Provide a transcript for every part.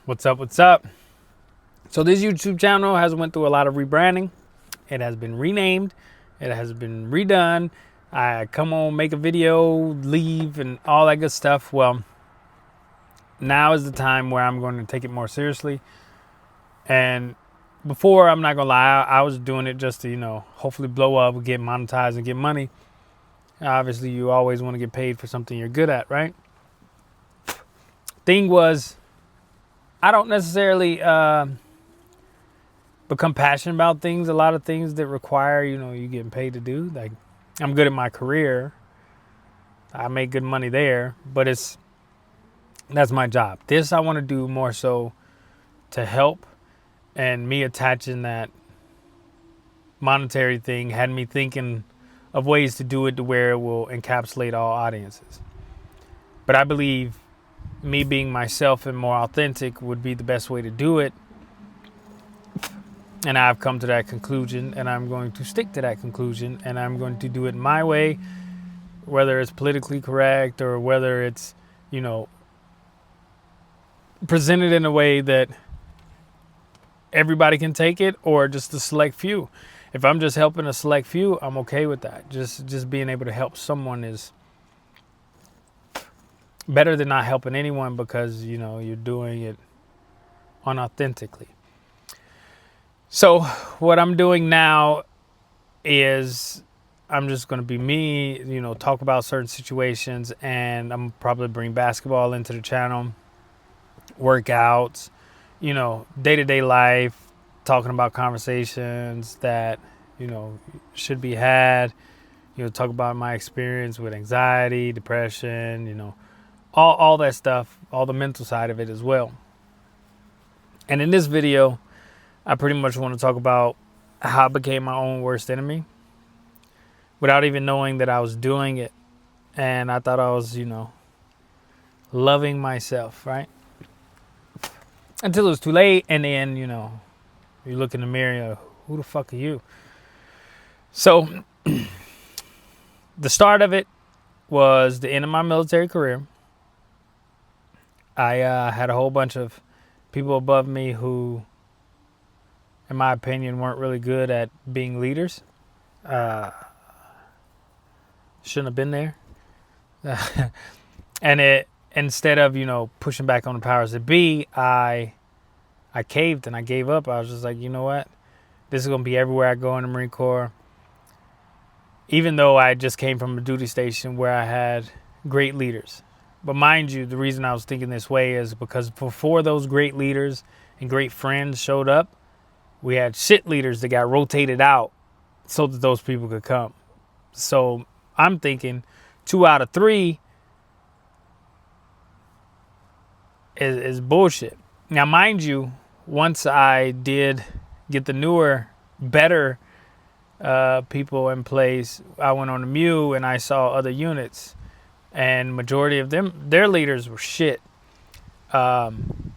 What's up? What's up? So this YouTube channel has went through a lot of rebranding. It has been renamed. It has been redone. I come on, make a video, leave, and all that good stuff. Well, now is the time where I'm going to take it more seriously. And before, I'm not gonna lie, I was doing it just to, hopefully blow up, get monetized, and get money. Obviously, you always want to get paid for something you're good at, right? Thing was, I don't necessarily become passionate about things. A lot of things that require, you getting paid to do. Like, I'm good at my career. I make good money there, but that's my job. This I want to do more so to help, and me attaching that monetary thing had me thinking of ways to do it to where it will encapsulate all audiences. But I believe me being myself and more authentic would be the best way to do it. And I've come to that conclusion, and I'm going to stick to that conclusion, and I'm going to do it my way, whether it's politically correct or whether it's, presented in a way that everybody can take it, or just a select few. If I'm just helping a select few, I'm okay with that. Just being able to help someone is better than not helping anyone, because, you're doing it unauthentically. So what I'm doing now is I'm just going to be me, talk about certain situations, and I'm probably bring basketball into the channel, workouts, day-to-day life, talking about conversations that, should be had, talk about my experience with anxiety, depression, all that stuff, all the mental side of it as well. And in this video, I pretty much want to talk about how I became my own worst enemy without even knowing that I was doing it. And I thought I was, loving myself, right? Until it was too late. And then, you look in the mirror, who the fuck are you? So the start of it was the end of my military career. I had a whole bunch of people above me who, in my opinion, weren't really good at being leaders. Shouldn't have been there. And it, instead of, pushing back on the powers that be, I caved and I gave up. I was just like, you know what? This is going to be everywhere I go in the Marine Corps. Even though I just came from a duty station where I had great leaders. But mind you, the reason I was thinking this way is because before those great leaders and great friends showed up, we had shit leaders that got rotated out so that those people could come. So I'm thinking 2 out of 3 is bullshit. Now, mind you, once I did get the newer, better people in place, I went on the MEU and I saw other units, and majority of them, their leaders were shit. And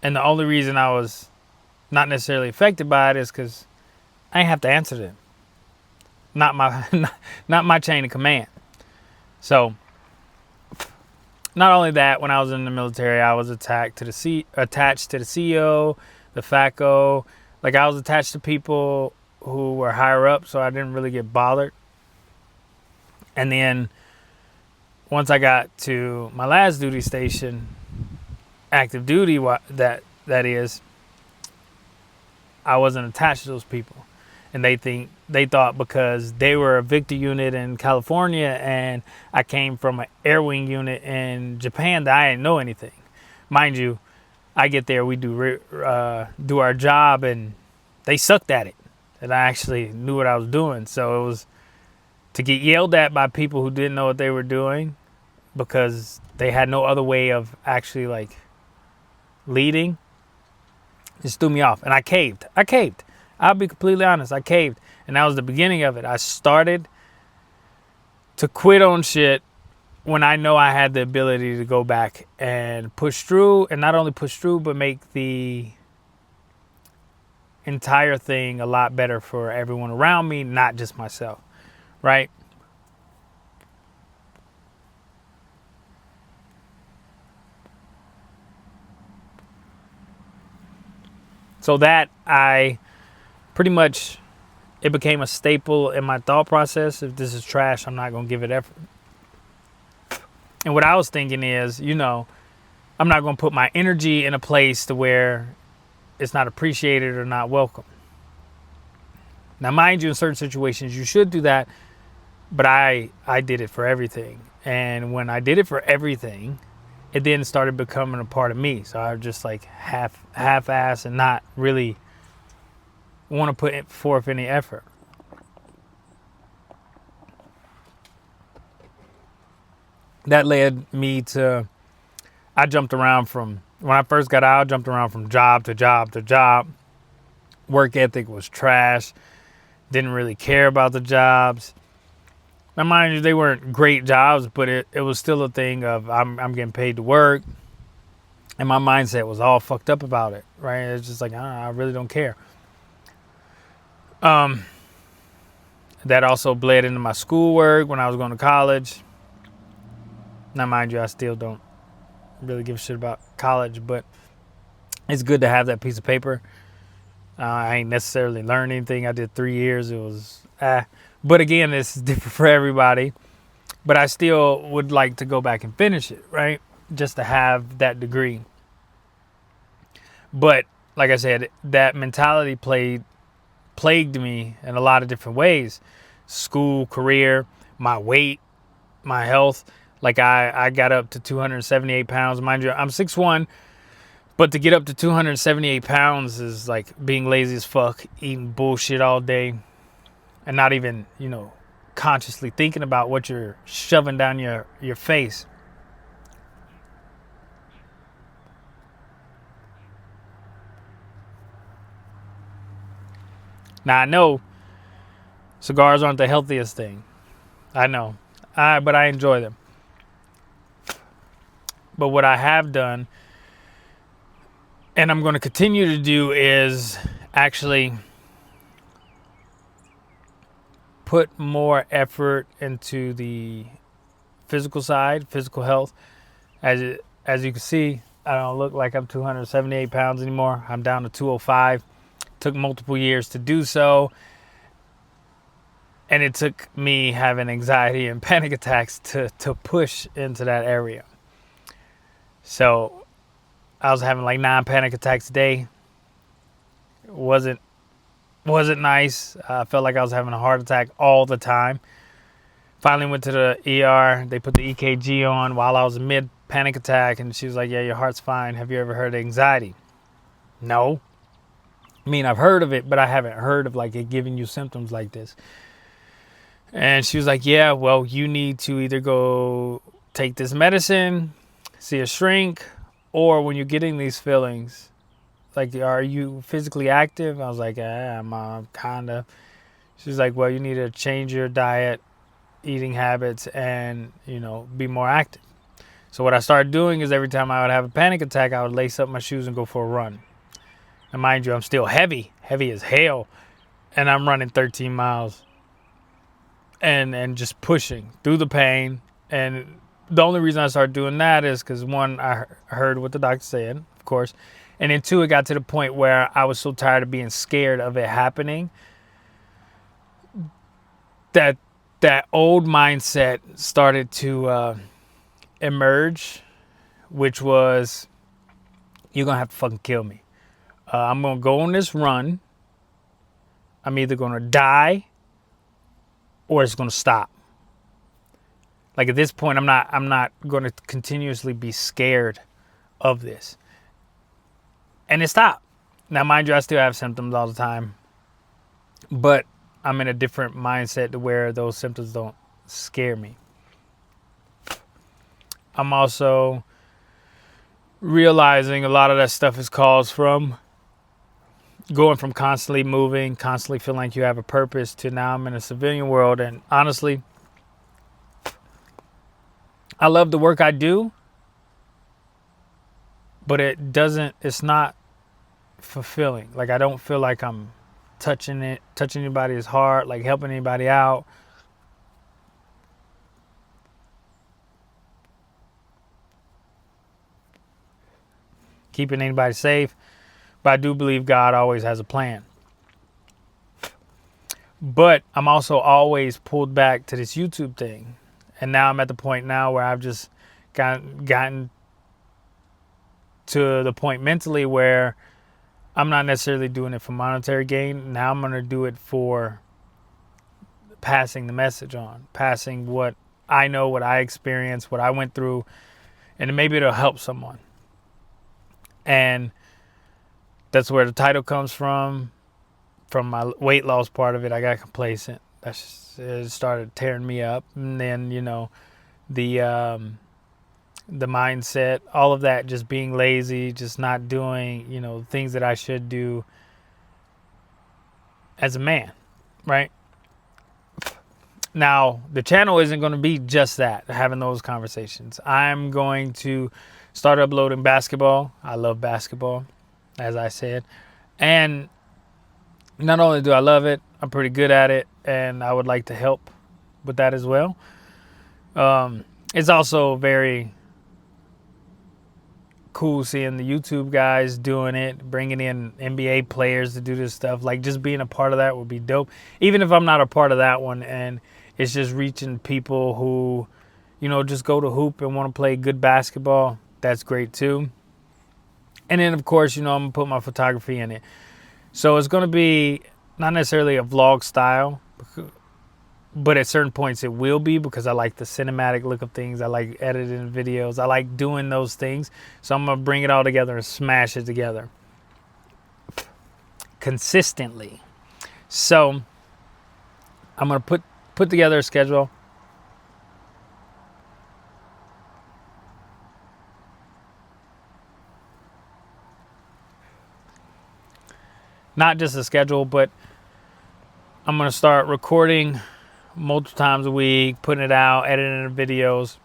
the only reason I was not necessarily affected by it is because I ain't have to answer them. Not my chain of command. So, not only that, when I was in the military, I was attached to the CEO, the FACO. Like, I was attached to people who were higher up, so I didn't really get bothered. And then once I got to my last duty station, active duty, that is, I wasn't attached to those people. And they thought because they were a Victor unit in California and I came from an Air Wing unit in Japan that I didn't know anything. Mind you, I get there, we do our job, and they sucked at it. And I actually knew what I was doing. So it was to get yelled at by people who didn't know what they were doing because they had no other way of actually like leading. Just threw me off, and I caved. I'll be completely honest. I caved, and that was the beginning of it. I started to quit on shit when I know I had the ability to go back and push through, and not only push through, but make the entire thing a lot better for everyone around me, not just myself, right? So that I pretty much, it became a staple in my thought process. If this is trash, I'm not going to give it effort. And what I was thinking is, I'm not going to put my energy in a place to where it's not appreciated or not welcome. Now, mind you, in certain situations, you should do that. But I did it for everything. And when I did it for everything, it then started becoming a part of me. So I was just like half-ass and not really want to put forth any effort. That led me to, I jumped around from, when I first got out, I jumped around from job to job to job. Work ethic was trash. Didn't really care about the jobs. Now, mind you, they weren't great jobs, but it was still a thing of I'm getting paid to work. And my mindset was all fucked up about it, right? It's just like, I really don't care. That also bled into my schoolwork when I was going to college. Now, mind you, I still don't really give a shit about college, but it's good to have that piece of paper. I ain't necessarily learned anything. I did 3 years. It was, But again, this is different for everybody. But I still would like to go back and finish it, right? Just to have that degree. But like I said, that mentality plagued me in a lot of different ways. School, career, my weight, my health. Like I got up to 278 pounds. Mind you, I'm 6'1", but to get up to 278 pounds is like being lazy as fuck, eating bullshit all day, and not even, consciously thinking about what you're shoving down your face. Now, I know cigars aren't the healthiest thing. I know. But I enjoy them. But what I have done, and I'm going to continue to do, is actually put more effort into the physical side, physical health. As you can see, I don't look like I'm 278 pounds anymore. I'm down to 205. Took multiple years to do so. And it took me having anxiety and panic attacks to push into that area. So I was having like 9 panic attacks a day. It wasn't nice. I felt like I was having a heart attack all the time. Finally went to the ER. They put the EKG on while I was mid panic attack, and she was like, "Yeah, your heart's fine. Have you ever heard of anxiety?" No. I mean, I've heard of it, but I haven't heard of like it giving you symptoms like this. And she was like, "Yeah, well, you need to either go take this medicine, see a shrink, or when you're getting these feelings, like, are you physically active?" I was like, I'm kind of. She's like, "Well, you need to change your diet, eating habits, and, be more active." So what I started doing is every time I would have a panic attack, I would lace up my shoes and go for a run. And mind you, I'm still heavy as hell, and I'm running 13 miles and just pushing through the pain. And the only reason I started doing that is because, one, I heard what the doctor said, of course. And then 2, it got to the point where I was so tired of being scared of it happening that old mindset started to emerge, which was, you're going to have to fucking kill me. I'm going to go on this run. I'm either going to die or it's going to stop. Like, at this point, I'm not going to continuously be scared of this. And it stopped. Now, mind you, I still have symptoms all the time, but I'm in a different mindset to where those symptoms don't scare me. I'm also realizing a lot of that stuff is caused from going from constantly moving, constantly feeling like you have a purpose, to now I'm in a civilian world. And honestly, I love the work I do, but it's not fulfilling. Like, I don't feel like I'm touching anybody's heart, like helping anybody out. Keeping anybody safe. But I do believe God always has a plan. But I'm also always pulled back to this YouTube thing. And now I'm at the point now where I've just gotten to the point mentally where I'm not necessarily doing it for monetary gain. Now I'm going to do it for passing the message on, passing what I know, what I experienced, what I went through, and maybe it'll help someone. And that's where the title comes from my weight loss part of it. I got complacent. It started tearing me up. And then, the mindset, all of that, just being lazy, just not doing, things that I should do as a man, right? Now, the channel isn't going to be just that, having those conversations. I'm going to start uploading basketball. I love basketball, as I said. And not only do I love it, I'm pretty good at it, and I would like to help with that as well. It's also very cool seeing the YouTube guys doing it, bringing in NBA players to do this stuff. Like, just being a part of that would be dope. Even if I'm not a part of that one, and it's just reaching people who, just go to hoop and want to play good basketball, that's great too. And then, of course, I'm going to put my photography in it. So it's going to be not necessarily a vlog style, but at certain points it will be, because I like the cinematic look of things. I like editing videos. I like doing those things. So I'm going to bring it all together and smash it together consistently. So I'm going to put together a schedule. Not just a schedule, but I'm going to start recording multiple times a week, putting it out, editing the videos.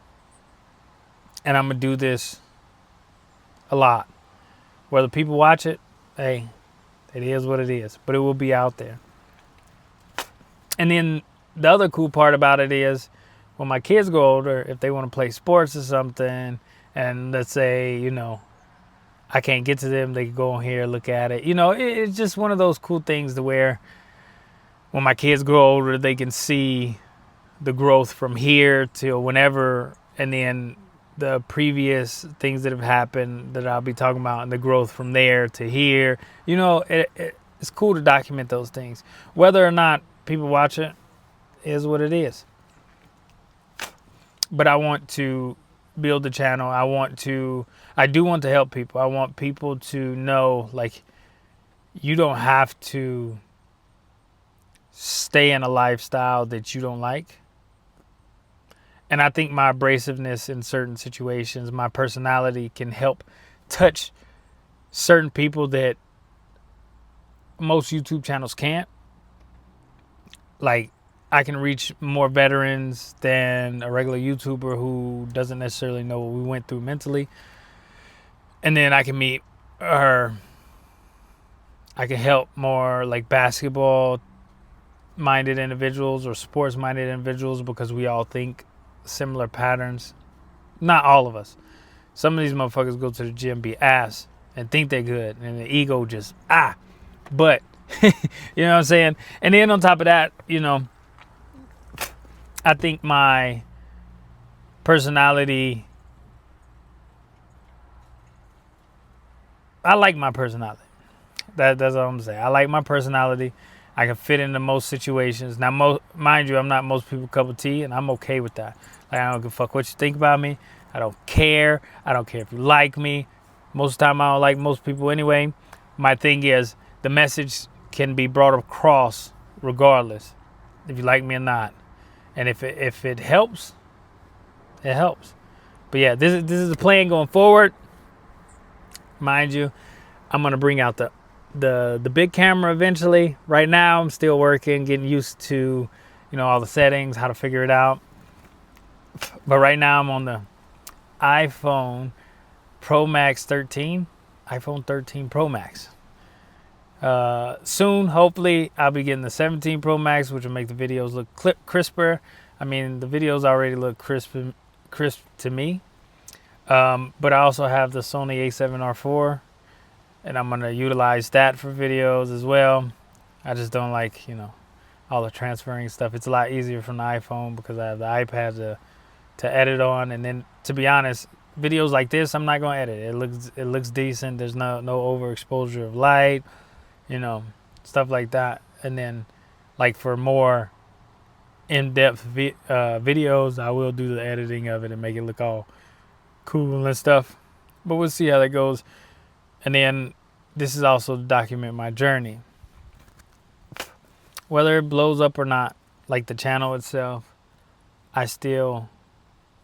And I'm going to do this a lot. Whether people watch it, hey, it is what it is. But it will be out there. And then the other cool part about it is, when my kids grow older, if they want to play sports or something, and let's say, I can't get to them, they can go on here, look at it. It's just one of those cool things to where when my kids grow older, they can see the growth from here to whenever, and then the previous things that have happened that I'll be talking about, and the growth from there to here. It's cool to document those things. Whether or not people watch it is what it is. But I want to build the channel. I do want to help people. I want people to know, like, you don't have to stay in a lifestyle that you don't like. And I think my abrasiveness in certain situations, my personality, can help touch certain people that most YouTube channels can't. Like, I can reach more veterans than a regular YouTuber who doesn't necessarily know what we went through mentally. And then I can meet, or I can help more like basketball minded individuals or sports minded individuals, because we all think similar patterns. Not all of us. Some of these motherfuckers go to the gym, be ass, and think they're good, and the ego just but you know what I'm saying? And then on top of that, I think my personality, I like my personality. That's all I'm saying. I like my personality. I can fit into most situations. Now, mind you, I'm not most people's cup of tea, and I'm okay with that. Like, I don't give a fuck what you think about me. I don't care. I don't care if you like me. Most of the time, I don't like most people anyway. My thing is, the message can be brought across regardless, if you like me or not. And if it helps, it helps. But yeah, this is the plan going forward. Mind you, I'm gonna bring out the big camera eventually. Right now, I'm still working, getting used to, all the settings, how to figure it out. But right now, I'm on the iPhone Pro Max 13, iPhone 13 Pro Max. Soon, hopefully, I'll be getting the 17 Pro Max, which will make the videos look crisper. I mean, the videos already look crisp to me. But I also have the Sony A7R IV and I'm gonna utilize that for videos as well. I just don't like, all the transferring stuff. It's a lot easier from the iPhone because I have the iPad to edit on. And then, to be honest, videos like this, I'm not gonna edit. It looks decent. There's no overexposure of light, stuff like that. And then, like for more in-depth videos, I will do the editing of it and make it look all cool and stuff. But we'll see how that goes. And then this is also to document my journey. Whether it blows up or not, like the channel itself, I'll still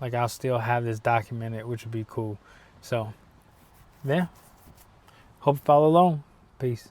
have this documented, which would be cool. So, yeah. Hope you follow along. Peace.